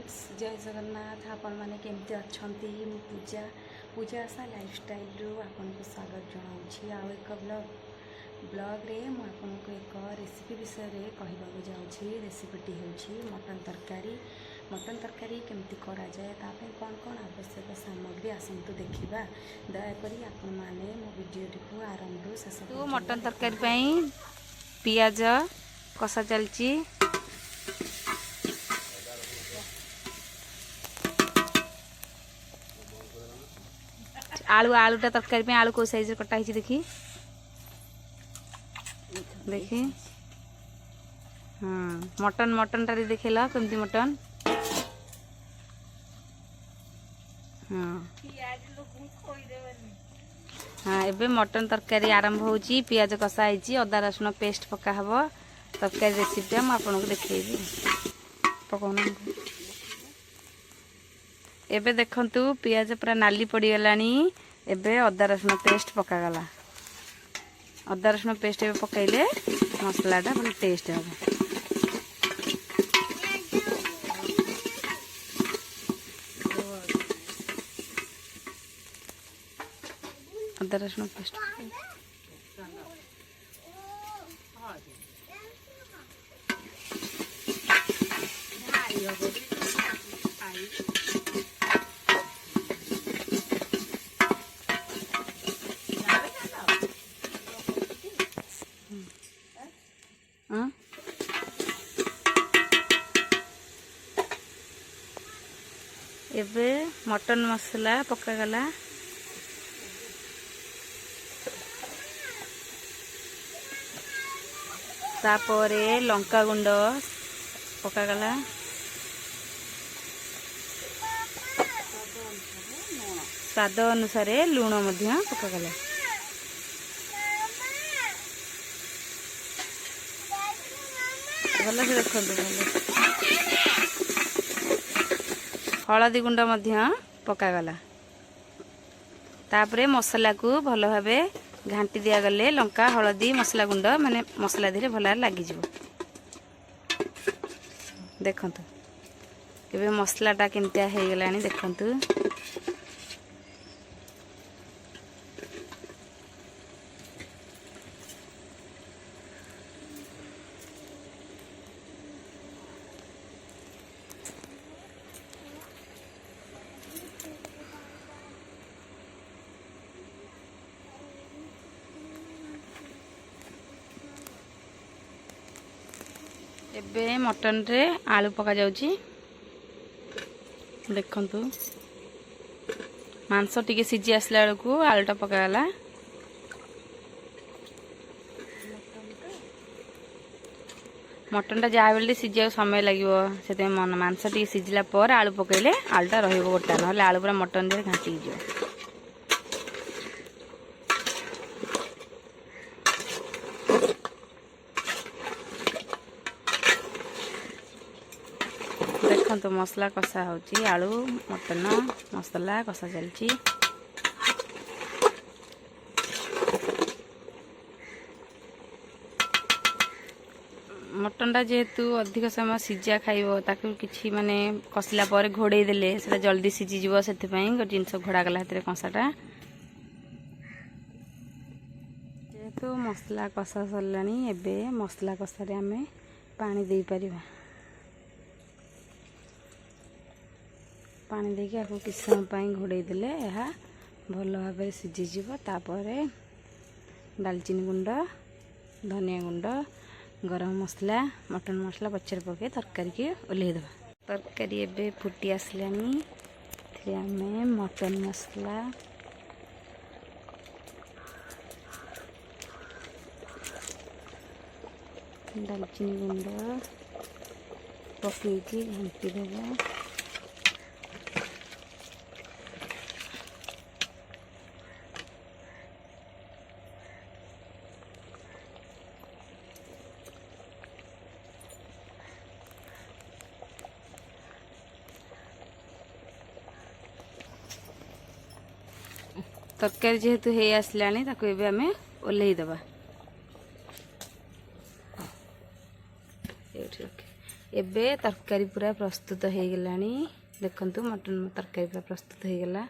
Friends जय जगन्नाथ आपण मैंने केमती अच्छा पूजा पूजा आशा लाइफस्टाइल आपन को स्वागत जनाऊँगी आउ एक ब्लॉग रे मुझे एक रेसिपी विषय रे कहवाक जाऊँगी। रेसिपीटी हूँ मटन तरकारी केमती करा जाए तापे कौन कौन आवश्यक सामग्री आसतु देखा दयाकोरी आपण मैंने मो वीडियोटी को आरंभ शेष मटन तरकारी पियाज कषा चलची आलू आलूटा तरकारी पे आलू को साइज कटा है देखी देखी हाँ मटन मटन टा देखेला कमती मटन हाँ हाँ एबे मटन तरकारी आरंभ होची पियाज कषा है अदा रसुण पेस्ट पका हबो तरकारी रेसिपीटा मैं आपको देखी पकाउना एबे देखंतु पियाज पूरा नाली पड़गलानी एबे अदा रसुण पेस्ट पकागला अदा रसुण पेस्ट एबे पकाइले मसलाटा बहुत टेस्ट हम अदा रसुण पेस्ट एबे मटन मसला पकागला तापरे लंका गुंड पकागला स्वाद अनुसार लुण मध्य पकागला भल से देखो भल हलदी गुंड मध्य पकागला तापरे मसला को भल भाबे घांटी दिया गले लंका हलदी मसला गुंड माने मसला धीरे भल लगी जिवो देखंतु एबे मसलाटा केमतिया हे गलानी देखंतु एबे मटन रे आलू पका जाउची देखंतु मांस टिके सिझी आसला बेलू आलूटा पकागला मटनटा जहाँ बेले सिझा समय लगे से मांस टिके सिझला पर आलू पकईले आलूटा रहिबो गोटा नहले आलू पूरा मटन दे घांटी जो देखो मसला कषा होची आलू मटन मसला कषा चलची मटनटा जेहेतु अधिक समय सिझा खाइबो ताकू किछि माने कषला पर घोड़े देले सेटा जल्दी सिझी जीवो सेति पई गो जिंस घोड़ा गला हेतरे कषाटा जेहेतु मसला कषा सरलानी एबे मसला कषा रे आमे पानी देई परिबा पानी देके आपको किस समय घोड़े देले यह भल भाव सिझीज तापर दालचीनी गुंड धनिया गुंड गरम मसला मटन मसला पचर पके तरकारी के ओल्हेदबा तरकारी एबे फुटी आसलानी थे आमे मटन मसला दालचीनी गुंड पकईकी घंटी देबा तरकारी जेहेतु हे आसलानी ताको एबे आमे ओल्हेई दबा एबे तरकारी पूरा प्रस्तुत हो गलानी देखंतु मटन तरकारी पूरा प्रस्तुत हो गला।